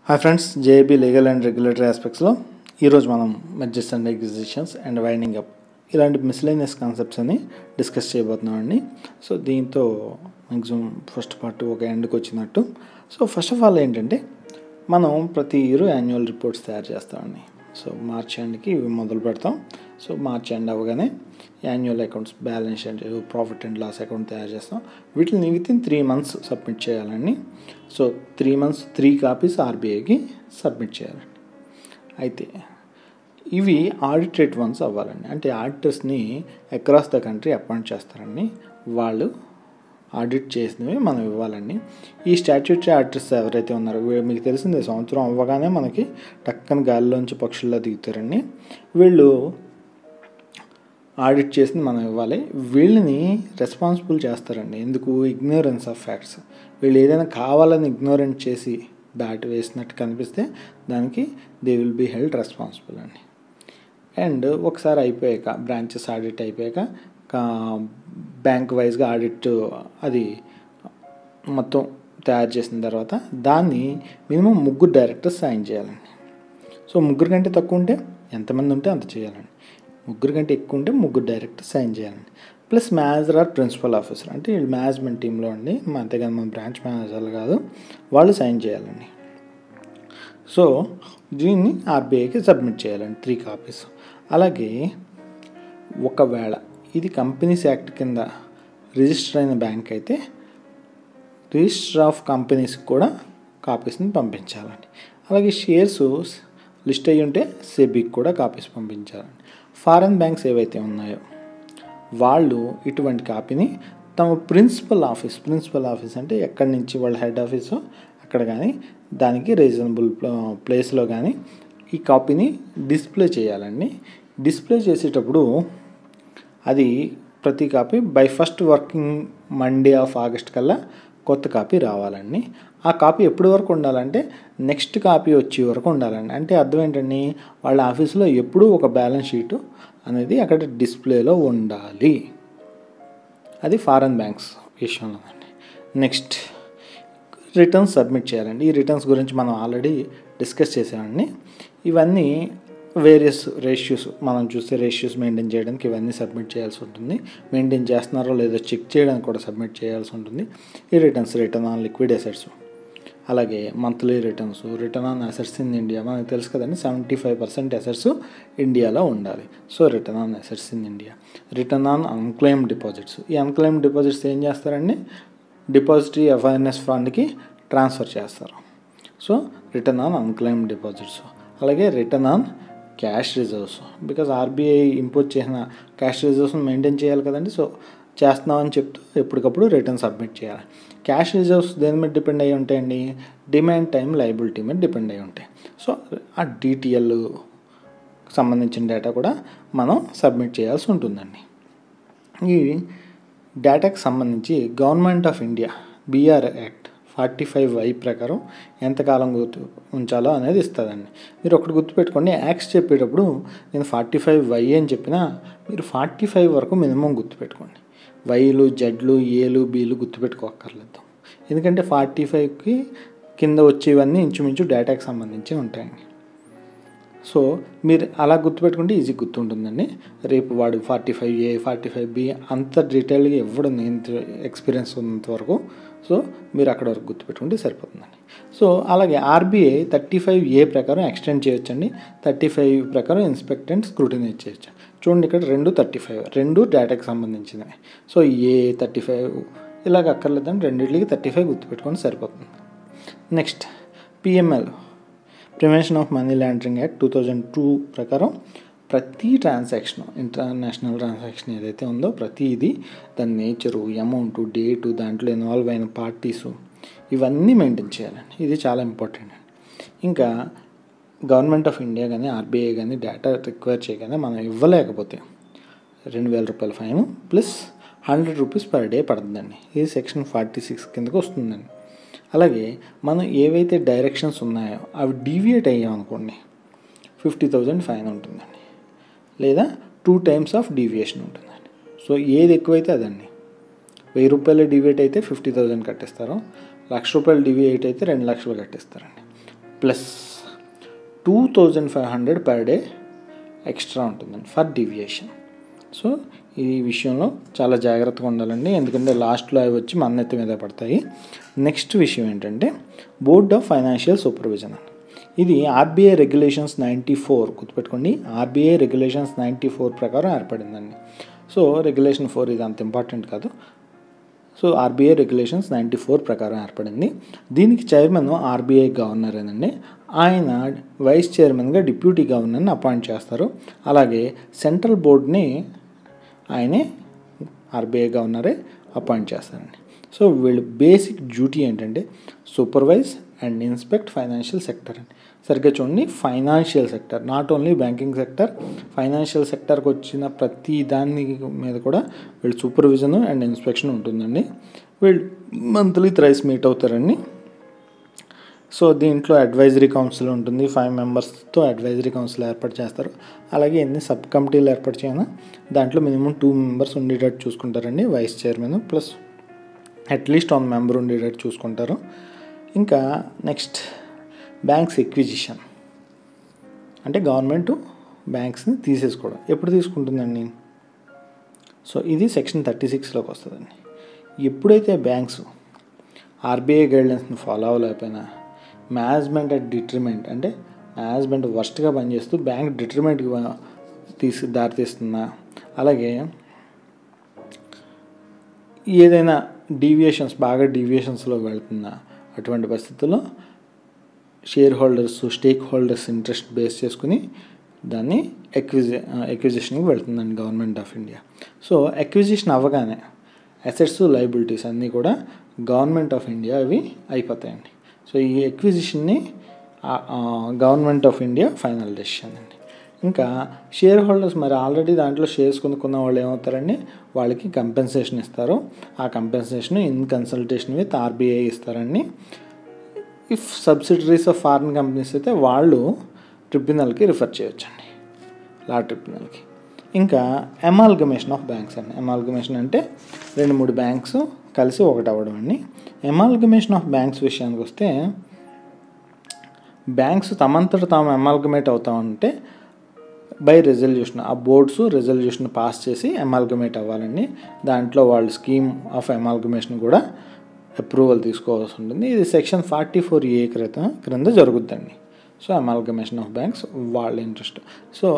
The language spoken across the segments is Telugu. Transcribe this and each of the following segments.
Hi friends, JAB legal and regulatory ఆస్పెక్ట్స్లో ఈరోజు మనం mergers and acquisitions and winding up ఇలాంటి మిస్లేనియస్ కాన్సెప్ట్స్ అని డిస్కస్ చేయబోతున్నామండి. సో దీంతో మ్యాక్సిమం ఫస్ట్ పార్ట్ ఒక ఎండ్కి వచ్చినట్టు. సో ఫస్ట్ ఆఫ్ ఆల్ ఏంటంటే మనం ప్రతి ఇయర్ యాన్యువల్ రిపోర్ట్స్ తయారు చేస్తామండి. సో మార్చ్ ఎండ్కి ఇవి మొదలు పెడతాం. సో మార్చ్ ఎండ్ అవ్వగానే annual accounts, balance sheet, profit and loss account తయారు చేస్తాం. వీటిని వితిన్ 3 months సబ్మిట్ చేయాలండి. సో 3 months 3 కాపీస్ ఆర్బీఐకి సబ్మిట్ చేయాలండి. అయితే ఇవి ఆడిటెడ్ వన్స్ అవ్వాలండి. అంటే ఆడిటర్స్ని అక్రాస్ ద కంట్రీ అపాయింట్ చేస్తారండి. వాళ్ళు ఆడిట్ చేసినవి మనం ఇవ్వాలండి. ఈ స్టాట్యూటరీ ఆడిటర్స్ ఎవరైతే ఉన్నారో మీకు తెలిసిందే, సంవత్సరం అవ్వగానే మనకి టక్కన గాలిలోంచి పక్షుల్లో దిగుతారండి. వీళ్ళు ఆడిట్ చేసింది మనం ఇవ్వాలి. వీళ్ళని రెస్పాన్సిబుల్ చేస్తారండి. ఎందుకు? Ignorance of facts. వీళ్ళు ఏదైనా కావాలని ఇగ్నోరెంట్ చేసి దాటి వేసినట్టు కనిపిస్తే దానికి they will be held responsible అండి. అండ్ ఒకసారి అయిపోయాక, బ్రాంచెస్ ఆడిట్ అయిపోయాక బ్యాంక్ వైజ్గా ఆడిట్ అది మొత్తం తయారు చేసిన తర్వాత దాన్ని మినిమం 3 డైరెక్టర్స్ సైన్ చేయాలండి. సో 3 కంటే తక్కువ ఉంటే ఎంతమంది ఉంటే అంత చేయాలండి. 3 కంటే ఎక్కువ ఉంటే 3 డైరెక్టర్స్ సైన్ చేయాలండి. Plus manager or principal officer, అంటే వీళ్ళు మేనేజ్మెంట్ టీంలో అండి, అంతేగాని మన బ్రాంచ్ మేనేజర్లు కాదు, వాళ్ళు సైన్ చేయాలండి. సో దీన్ని ఆర్బీఐకి సబ్మిట్ చేయాలండి 3 కాపీస్. అలాగే ఒకవేళ ఇది కంపెనీస్ యాక్ట్ కింద రిజిస్టర్ అయిన బ్యాంక్ అయితే రిజిస్టర్ ఆఫ్ కంపెనీస్కి కూడా కాపీస్ని పంపించాలండి. అలాగే షేర్స్ లిస్ట్ అయ్యి ఉంటే సెబీకి కూడా కాపీస్ పంపించాలండి. ఫారెన్ బ్యాంక్స్ ఏవైతే ఉన్నాయో వాళ్ళు ఇటువంటి కాపీని తమ ప్రిన్సిపల్ ఆఫీస్ అంటే ఎక్కడి నుంచి వాళ్ళ హెడ్ ఆఫీసో అక్కడ కానీ దానికి రీజనబుల్ ప్లేస్లో కానీ ఈ కాపీని డిస్ప్లే చేయాలండి. డిస్ప్లే చేసేటప్పుడు అది ప్రతి copy by first working Monday of August కల్లా కొత్త కాపీ రావాలండి. ఆ కాపీ ఎప్పటి వరకు ఉండాలంటే నెక్స్ట్ కాపీ వచ్చే వరకు ఉండాలండి. అంటే అర్థం ఏంటండి, వాళ్ళ ఆఫీస్లో ఎప్పుడూ ఒక బ్యాలెన్స్ షీటు అనేది అక్కడ డిస్ప్లేలో ఉండాలి. అది ఫారెన్ బ్యాంక్స్ విషయంలో అండి. నెక్స్ట్ రిటర్న్స్ సబ్మిట్ చేయాలండి. ఈ రిటర్న్స్ గురించి మనం ఆల్రెడీ డిస్కస్ చేసామండి. ఇవన్నీ వేరియస్ రేషియోస్, మనం చూస్తే రేషియోస్ మెయింటైన్ చేయడానికి ఇవన్నీ సబ్మిట్ చేయాల్సి ఉంటుంది. మెయింటైన్ చేస్తున్నారో లేదో చెక్ చేయడానికి కూడా సబ్మిట్ చేయాల్సి ఉంటుంది. ఈ రిటర్న్ ఆన్ లిక్విడ్ అసెట్స్, అలాగే monthly return on assets in India. మనకు తెలుసు కదండి, 75% అసెట్స్ ఇండియాలో ఉండాలి. So return on assets in India. Return on unclaimed deposits. ఈ అన్క్లెయిమ్డ్ డిపాజిట్స్ ఏం చేస్తారండి, డిపాజిటరీ అవేర్నెస్ ఫండ్కి ట్రాన్స్ఫర్ చేస్తారు. So return on unclaimed deposits. అలాగే return on cash reserves, because RBI impose చేసిన క్యాష్ రిజర్వ్స్ని మెయింటైన్ చేయాలి కదండి. సో చేస్తున్నామని చెప్తూ ఎప్పటికప్పుడు రిటర్న్ సబ్మిట్ చేయాలి. క్యాష్ రిజర్వ్స్ దేని మీద డిపెండ్ అయ్యి ఉంటాయండి, డిమాండ్ టైం లయబిలిటీ మీద డిపెండ్ అయ్యి ఉంటాయి. సో ఆ డిటిఎల్ సంబంధించిన డేటా కూడా మనం సబ్మిట్ చేయాల్సి ఉంటుందండి. ఈ డేటాకి సంబంధించి government of India BR act 45I ప్రకారం ఎంతకాలం ఉంచాలో అనేది ఇస్తుందండి. మీరు ఒకటి గుర్తుపెట్టుకోండి, యాక్ట్స్ చెప్పేటప్పుడు నేను 45Y అని చెప్పినా మీరు 45 వరకు మినిమం గుర్తుపెట్టుకోండి. వైలు, జడ్లు, ఏలు, బీలు గుర్తుపెట్టుకోక్కర్లేదు. ఎందుకంటే 45కి కింద వచ్చేవన్నీ ఇంచుమించు డేటాకి సంబంధించి ఉంటాయండి. సో మీరు అలా గుర్తుపెట్టుకుంటే ఈజీ గుర్తుంటుందండి. రేపు వాడు 45A 45B అంత డీటెయిల్గా ఇవ్వడం నేను ఎక్స్పీరియన్స్ ఉన్నంత వరకు. సో మీరు అక్కడ వరకు గుర్తుపెట్టుకుంటే సరిపోతుందండి. సో అలాగే ఆర్బీఐ 35A ప్రకారం ఎక్స్టెండ్ చేయొచ్చండి. 35 ప్రకారం ఇన్స్పెక్ట్ అండ్ స్క్రూటినైజ్ చేయొచ్చు. చూడండి, ఇక్కడ 35 రెండు డేటాకి సంబంధించినవి. సో ఏ 35 ఇలాగ అక్కర్లేదండి, రెండింటికి 35 గుర్తుపెట్టుకొని సరిపోతుంది. Next PML, prevention of money laundering act 2002 ప్రకారం ప్రతి ట్రాన్సాక్షన్, ఇంటర్నేషనల్ ట్రాన్సాక్షన్ ఏదైతే ఉందో ప్రతిదీ దాని నేచరు, అమౌంట్, డేటు, దాంట్లో ఇన్వాల్వ్ అయిన పార్టీసు ఇవన్నీ మెయింటైన్ చేయాలండి. ఇది చాలా ఇంపార్టెంట్ అండి. ఇంకా గవర్నమెంట్ ఆఫ్ ఇండియా కానీ ఆర్బీఐ కానీ డేటా రిక్వైర్ చేయగానే మనం ఇవ్వలేకపోతే 2000 రూపాయల fine plus 100 rupees per day పడుతుందండి. ఇది సెక్షన్ 46 కిందకు వస్తుందండి. అలాగే మనం ఏవైతే డైరెక్షన్స్ ఉన్నాయో అవి డీవియేట్ అయ్యామనుకోండి 50,000 ఫైన్ ఉంటుందండి, లేదా 2 times ఆఫ్ డీవియేషన్ ఉంటుందండి. సో ఏది ఎక్కువైతే అదండి. 1000 రూపాయలు డీవియేట్ అయితే 50,000 కట్టేస్తారు. 1,00,000 రూపాయలు డీవియేట్ అయితే 2 లక్షలు కట్టేస్తారండి. ప్లస్ 2500 పర్ డే ఎక్స్ట్రా ఉంటుందండి ఫర్ డీవియేషన్. సో ఈ విషయంలో చాలా జాగ్రత్తగా ఉండాలండి, ఎందుకంటే లాస్ట్లో అవి వచ్చి మన నెత్తి మీద పడతాయి. నెక్స్ట్ విషయం ఏంటంటే బోర్డ్ ఆఫ్ ఫైనాన్షియల్ సూపర్విజన్. ఇది ఆర్బీఐ రెగ్యులేషన్స్ 94, గుర్తుపెట్టుకోండి, ఆర్బీఐ రెగ్యులేషన్స్ 94 ప్రకారం ఏర్పడిందండి. సో రెగ్యులేషన్ 4 ఇది అంత ఇంపార్టెంట్ కాదు. సో ఆర్బీఐ రెగ్యులేషన్స్ 94 ప్రకారం ఏర్పడింది. దీనికి చైర్మన్ ఆర్బీఐ గవర్నరేనండి. ఆయన వైస్ చైర్మన్గా డిప్యూటీ గవర్నర్ని అపాయింట్ చేస్తారు. అలాగే సెంట్రల్ బోర్డ్ని ఆయనే ఆర్బీఐ గవర్నరే అపాయింట్ చేస్తారండి. సో వీళ్ళు బేసిక్ డ్యూటీ ఏంటంటే supervise and inspect financial sector అండి. సరిగ్గా చూడండి, financial sector, not only banking sector, financial సెక్టర్కి వచ్చిన ప్రతి దాని మీద కూడా వీళ్ళు సూపర్విజన్ అండ్ ఇన్స్పెక్షన్ ఉంటుందండి. వీళ్ళు మంత్లీ థ్రైస్ మీట్ అవుతారండి. సో దీంట్లో అడ్వైజరీ కౌన్సిల్ ఉంటుంది, 5 మెంబర్స్తో అడ్వైజరీ కౌన్సిల్ ఏర్పాటు చేస్తారు. అలాగే ఎన్ని సబ్ కమిటీలు ఏర్పాటు చేయనా దాంట్లో మినిమం 2 మెంబర్స్ ఉండేటట్టు చూసుకుంటారండి, vice chairman plus at least 1 member ఉండేటట్టు చూసుకుంటారు. ఇంకా నెక్స్ట్ బ్యాంక్స్ ఎక్విజిషన్, అంటే గవర్నమెంట్ బ్యాంక్స్ని తీసేసుకోవడం ఎప్పుడు తీసుకుంటుందండి. సో ఇది సెక్షన్ 36లోకి వస్తుందండి. ఎప్పుడైతే బ్యాంక్స్ ఆర్బీఐ గైడ్లైన్స్ని ఫాలో అవ్వలేకపోయినా మేనేజ్మెంట్ అట్ డిట్రిమెంట్, అంటే మేనేజ్మెంట్ వర్స్ట్గా పనిచేస్తూ బ్యాంక్ డిట్రిమెంట్కి దారితీస్తుందా, అలాగే ఏదైనా డీవియేషన్స్ బాగా డీవియేషన్స్లో వెళ్తుందా, అటువంటి పరిస్థితుల్లో share holders stake holders interest base చేసుకుని దాన్ని ఎక్విజిషన్కి వెళ్తుందండి government of India. So acquisition అవ్వగానే అసెట్స్ లయబిలిటీస్ అన్నీ కూడా గవర్నమెంట్ ఆఫ్ ఇండియా అవి అయిపోతాయండి. సో ఈ ఎక్విజిషన్ని government of India final decision అండి. ఇంకా షేర్ హోల్డర్స్ మరి ఆల్రెడీ దాంట్లో షేర్స్ కొనుక్కున్న వాళ్ళు ఏమవుతారండి, వాళ్ళకి కంపెన్సేషన్ ఇస్తారు. ఆ compensation in consultation with RBI ఇస్తారండి. If subsidiaries of foreign companies అయితే వాళ్ళు ట్రిబ్యునల్కి రిఫర్ చేయొచ్చండి, లా ట్రిబ్యునల్కి. ఇంకా అమాల్గమేషన్ ఆఫ్ బ్యాంక్స్ అండి. అమాల్గమేషన్ అంటే 2-3 బ్యాంక్స్ కలిసి ఒకటి అవ్వడం అండి. అమాల్గమేషన్ ఆఫ్ బ్యాంక్స్ విషయానికి వస్తే బ్యాంక్స్ తమంతట తాము అమాల్గమేట్ అవుతా ఉంటే బై రెజల్యూషన్, ఆ బోర్డ్స్ రెజల్యూషన్ పాస్ చేసి అమాల్గమేట్ అవ్వాలండి. దాంట్లో వాళ్ళు స్కీమ్ ఆఫ్ అమాల్గమేషన్ కూడా అప్రూవల్ తీసుకోవాల్సి ఉంటుంది. ఇది సెక్షన్ 44A క్రింద జరుగుద్దండి. సో అమాల్గమేషన్ ఆఫ్ బ్యాంక్స్ వాళ్ళ ఇంట్రెస్ట్. సో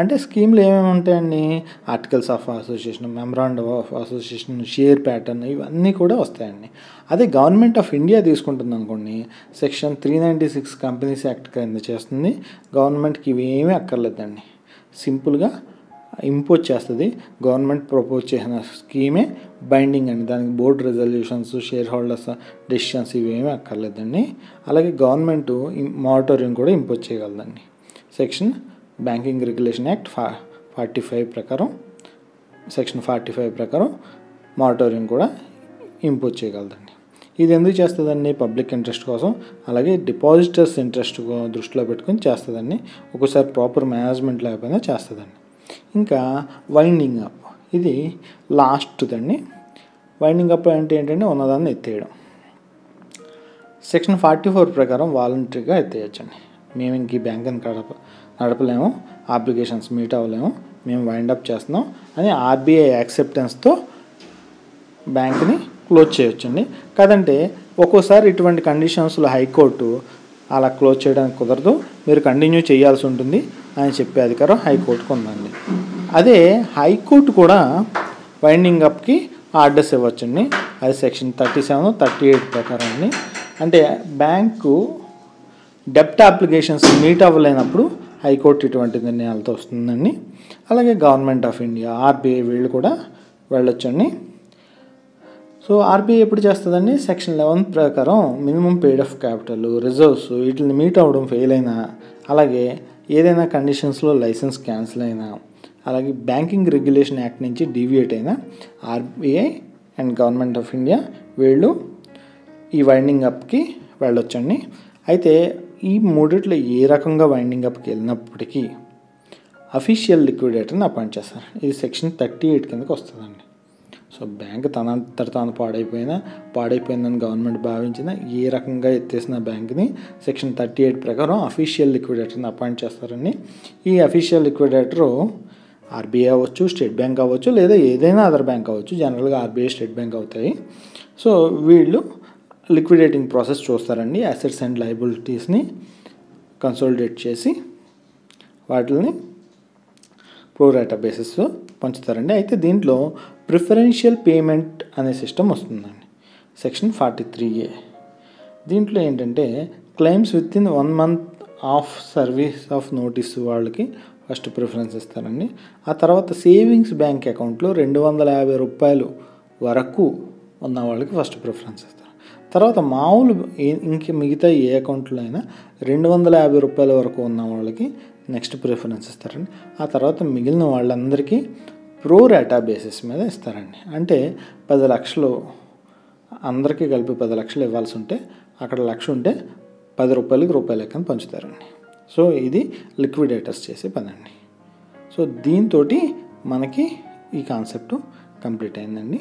అంటే స్కీమ్లు ఏమేమి ఉంటాయండి, articles of association, memorandum of association, share pattern, ఇవన్నీ కూడా వస్తాయండి. అదే గవర్నమెంట్ ఆఫ్ ఇండియా తీసుకుంటుంది అనుకోండి, సెక్షన్ 396 కంపెనీస్ యాక్ట్ కింద చేస్తుంది. గవర్నమెంట్కి ఇవి ఏమీ అక్కర్లేదండి, సింపుల్గా ఇంపోజ్ చేస్తుంది. గవర్నమెంట్ ప్రపోజ్ చేసిన స్కీమే బైండింగ్ అండి, దానికి board resolutions, share holders decisions ఇవేమీ అక్కర్లేదండి. అలాగే గవర్నమెంట్ మానిటరింగ్ కూడా ఇంపోజ్ చేయగలదండి. సెక్షన్ బ్యాంకింగ్ రెగ్యులేషన్ యాక్ట్ 45 ప్రకారం, సెక్షన్ 45 ప్రకారం మానిటరింగ్ కూడా ఇంపోజ్ చేయగలదండి. ఇది ఎందుకు చేస్తుందండి, పబ్లిక్ ఇంట్రెస్ట్ కోసం, అలాగే డిపాజిటర్స్ ఇంట్రెస్ట్ దృష్టిలో పెట్టుకొని చేస్తుందండి. ఒక్కోసారి ప్రాపర్ మేనేజ్మెంట్ లేకపోయినా చేస్తుందండి. ఇంకా వైండింగ్ అప్, ఇది లాస్ట్దండి. వైండింగ్ అప్ అంటే ఏంటంటే ఉన్నదాన్ని ఎత్తేయడం. సెక్షన్ 44 ప్రకారం వాలంటరీగా ఎత్తేయచ్చండి. మేము ఇంక ఈ బ్యాంకుని నడపలేము, అప్లికేషన్స్ మీట్ అవ్వలేము, మేము వైండ్ అప్ చేస్తున్నాం అని ఆర్బీఐ యాక్సెప్టెన్స్తో బ్యాంక్ని క్లోజ్ చేయొచ్చండి. కాదంటే ఒక్కోసారి ఇటువంటి కండిషన్స్లో హైకోర్టు అలా క్లోజ్ చేయడానికి కుదరదు, మీరు కంటిన్యూ చేయాల్సి ఉంటుంది అని చెప్పే అధికారం హైకోర్టుకు ఉందండి. అదే హైకోర్టు కూడా వైండింగ్ అప్కి ఆర్డర్స్ ఇవ్వచ్చండి. అది సెక్షన్ 37, 38 ప్రకారం అండి. అంటే బ్యాంకు డెప్ట్ అప్లికేషన్స్ మీట్ అవ్వలేనప్పుడు హైకోర్టు ఇటువంటి నిర్ణయాలతో వస్తుందండి. అలాగే గవర్నమెంట్ ఆఫ్ ఇండియా, ఆర్బీఐ వీళ్ళు కూడా వెళ్ళొచ్చండి. సో ఆర్బీఐ ఎప్పుడు చేస్తుందండి, సెక్షన్ 11 ప్రకారం minimum paid of capital, reserves వీటిని మీట్ అవ్వడం ఫెయిల్ అయినా, అలాగే ఏదైనా కండిషన్స్లో లైసెన్స్ క్యాన్సిల్ అయినా, అలాగే బ్యాంకింగ్ రెగ్యులేషన్ యాక్ట్ నుంచి డీవియేట్ అయినా RBI and government of India వీళ్ళు ఈ వైండింగ్ అప్కి వెళ్ళొచ్చండి. అయితే ఈ మూడిట్లో ఏ రకంగా వైండింగ్ అప్కి వెళ్ళినప్పటికీ అఫీషియల్ లిక్విడేటర్ని అపాయింట్ చేస్తారు. ఇది సెక్షన్ 38 కిందకి వస్తుందండి. సో బ్యాంక్ తనంతట తాను పాడైపోయిందని గవర్నమెంట్ భావించిన ఏ రకంగా ఎత్తేసిన బ్యాంక్ని సెక్షన్ 38 ప్రకారం అఫీషియల్ లిక్విడేటర్ని అపాయింట్ చేస్తారండి. ఈ అఫీషియల్ లిక్విడేటరు ఆర్బీఐ అవ్వచ్చు, స్టేట్ బ్యాంక్ అవ్వచ్చు, లేదా ఏదైనా అదర్ బ్యాంక్ అవ్వచ్చు. జనరల్గా ఆర్బీఐ, స్టేట్ బ్యాంక్ అవుతాయి. సో వీళ్ళు లిక్విడేటింగ్ ప్రాసెస్ చూస్తారండి. అసెట్స్ అండ్ లయబిలిటీస్ని కన్సాలిడేట్ చేసి వాటిని ప్రోరాటా బేసిస్లో పంచుతారండి. అయితే దీంట్లో ప్రిఫరెన్షియల్ పేమెంట్ అనే సిస్టమ్ వస్తుందండి, సెక్షన్ 43A. దీంట్లో ఏంటంటే claims with in 1 month of service of notice వాళ్ళకి ఫస్ట్ ప్రిఫరెన్స్ ఇస్తారండి. ఆ తర్వాత సేవింగ్స్ బ్యాంక్ అకౌంట్లో 250 రూపాయలు వరకు ఉన్న వాళ్ళకి ఫస్ట్ ప్రిఫరెన్స్ ఇస్తారు. తర్వాత మామూలు ఇంక మిగతా ఏ అకౌంట్లో అయినా 250 రూపాయల వరకు ఉన్న వాళ్ళకి నెక్స్ట్ ప్రిఫరెన్స్ ఇస్తారండి. ఆ తర్వాత మిగిలిన వాళ్ళందరికీ ప్రోరాటా బేసిస్ మీద ఇస్తారండి. అంటే 10 లక్షలు అందరికీ కలిపి 10 లక్షలు ఇవ్వాల్సి ఉంటే అక్కడ 1,00,000 ఉంటే 10 రూపాయలకి లెక్కన పంచుతారండి. సో ఇది లిక్విడేటర్స్ చేసే పని అండి. సో దీంతో మనకి ఈ కాన్సెప్ట్ కంప్లీట్ అయిందండి.